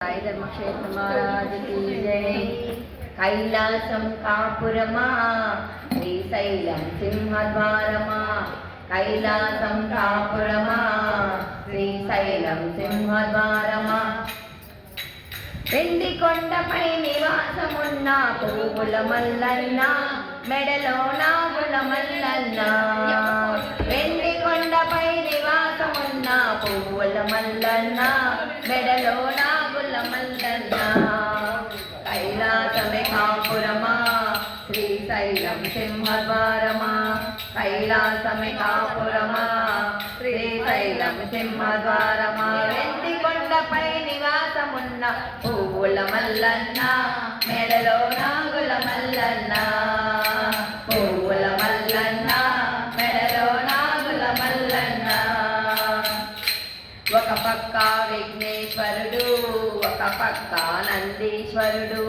साई धर्मक्षेत्र महाराज की जय। कैलासम कापुरमा श्रीशैलम सिंहद्वारमा, कैलासम कापुरमा श्रीशैलम सिंहद्वारमा। వెండి కొండపై నివాసమున్న పువ్వుల మల్లన్న, మెడలో నాగుల మల్లన్న. వెండి కొండపై నివాసమున్న పువ్వుల మల్లన్న, మెడలో నాగుల మల్లన్న. కైలాసమే కాపురమా శ్రీశైలం సింహద్వారమా, కైలాసమే కాపురమా శ్రీశైలం సింహద్వారమా. వెండి కొండపై నివాసమున్న పువ్వుల మల్లన్న, మెడలో నాగుల మల్లన్న. పువ్వుల మల్లన్న, మెడలో నాగుల మల్లన్న. ఒక పక్క విఘ్నేశ్వరుడు, ఒక పక్క నందీశ్వరుడు.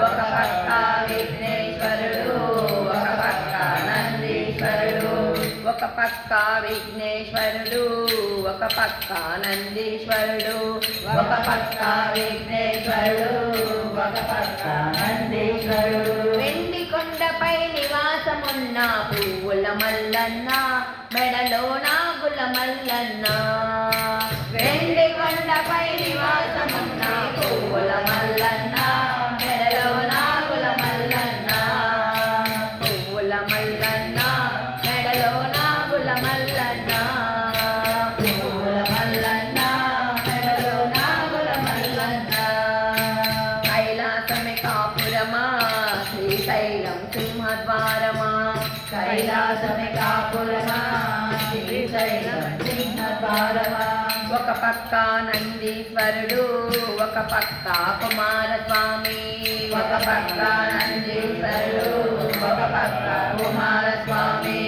ఒక పక్క విఘ్నేశ్వరుడు, ఒక పక్క నందీశ్వరుడు. ఒక పక్క విఘ్నేశ్వరుడు, ఒక పక్క నందీశ్వరుడు. ఒక పక్క విఘ్నేశ్వరుడు, ఒక పక్క నందీశ్వరుడు. వెండి కొండపై నివాసమున్న పువ్వుల మల్లన్న, మెడలో నాగుల మల్లన్న. వెండి కొండపై నివాసమున్న పువ్వుల మల్లన్న, మెడలో నాగుల మల్లన్న. పువ్వుల మల్లన్న, మెడలో నాగుల మల్లన్న. పువ్వుల మల్లన్న, మెడలో నాగుల మల్లన్న. కైలాసమే కాపురమా శ్రీశైలం సింహద్వారమా, కైలాసమే కాపురమా శ్రీశైలం సింహద్వారమా. ఒక పక్క నందీశ్వరుడు, ఒక పక్క కుమారస్వామి. ఒక పక్క నందీశ్వరుడు, ఒక పక్క కుమారస్వామి.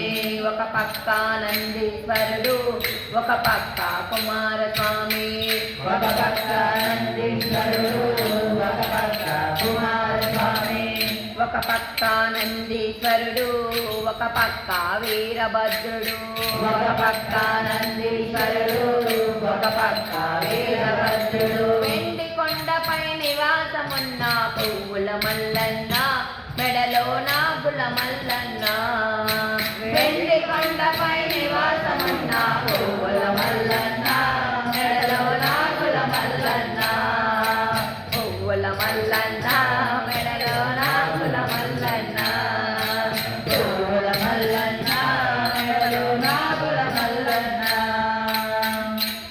ఒక పక్క నందీశ్వరుడు, ఒక పక్క కుమారస్వామి. ఒక పక్క నందీశ్వరుడు, ఒక పక్క కుమారస్వామి. ఒక పక్క నందీశ్వరుడు, ఒక పక్క వీరభద్రుడు. ఒక పక్క నందీశ్వరుడు, ఒక పక్క వీరభద్రుడు. వెండి కొండపై నివాసమున్న పువ్వుల మల్లన్న, మెడలో నాగుల మల్లన్న. వెండి కొండపై నివాసమున్న పువ్వుల మల్లన్న, మెడలో నాగుల మల్లన్న. పువ్వుల మల్లన్న, మెడలో నాగుల మల్లన్న. పువ్వుల మల్లన్న, మెడలో నాగుల మల్లన్న.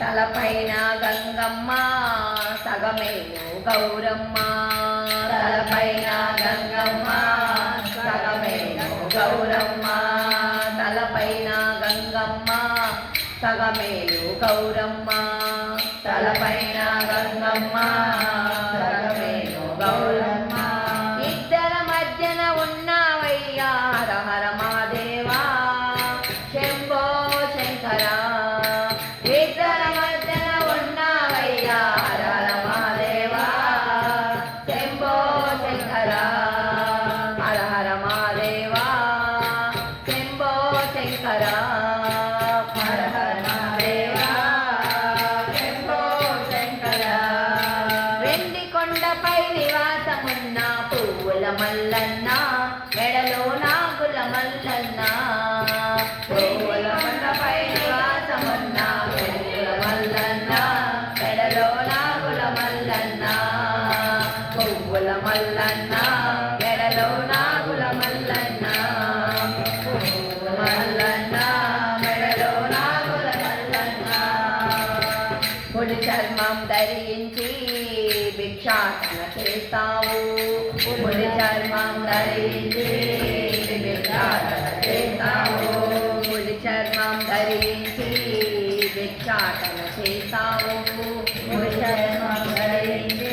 తలపైన గంగమ్మ, సగమేను గౌరమ్మ. తలపైన గంగమ్మ, సగమేను గౌరమ్మ. తలపైన గంగమ్మ, సగమేను గౌరమ్మ. తలపైన గంగమ్మ, సగమేను గౌరమ్మ. ఇద్దర మధ్యన ఉన్నావయ్యా హర హర మహాదేవా, శంభో శంకర. ఇద్దర మధ్యన ఉన్నావయ్యా హర హర మహాదేవా, శంభో శంకర. హర హర మహాదేవా, శంభో శంకర. హర హర మహాదేవా, శంభో శంకర. వెండి కొండపై నివాసమున్న పువ్వుల మల్లన్న, మెడలో నాగుల మల్లన్న. పువ్వుల కొండపై నివాసమున్న పువ్వుల మల్లన్న, మెడలో నాగుల మల్లన్న. పువ్వుల మల్లన్న, మెడలో నాగుల మల్లన్న. పువ్వుల మల్లన్న, మెడలో నాగుల మల్లన్న. పులి చర్మం ధరించి భిక్షాటన చేస్తావు. పులి చర్మం ధరించి భిక్షాటన చేస్తావు. పులి చర్మం ధరించి భిక్షాటన చేస్తావు. పులి చర్మం ధరించి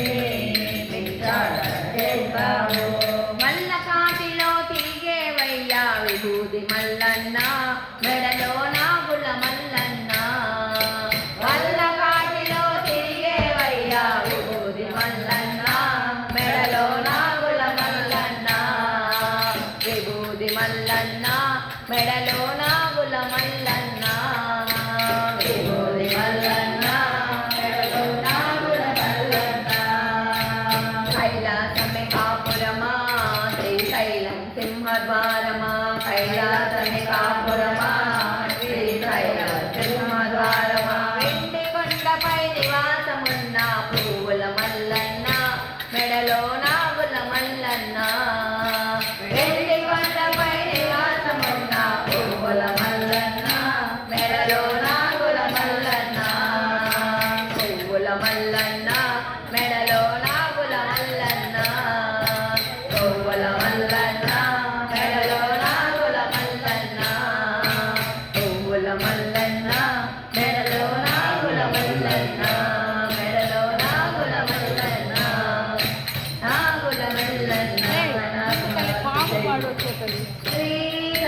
భిక్షాటన చేస్తావు. మల్ల కాటిలో తిరిగేవయ్యా విభూది మల్లన్న, మెడలో నాగుల మల్లన్న. మల్ల కాటిలో తిరిగేవయ్యా విభూది మల్లన్న, మెడలో నాగుల మల్లన్న. విభూది మల్లన్న, మెడలో నాగుల మల్లన్న. విభూది మల్లన్న, నివాసమున్న పువ్వుల మల్లన్న మెడలో నాగుల మల్లన్న వెండి కొండపై నివాసమున్న పువ్వుల మల్లన్న మెడలో నాగుల మల్లన్న పువ్వుల మల్లన్న మెడలో నాగుల మల్లన్న పువ్వుల మల్లన్న మెడలో నాగుల మల్లన్న పువ్వుల మల్లన్న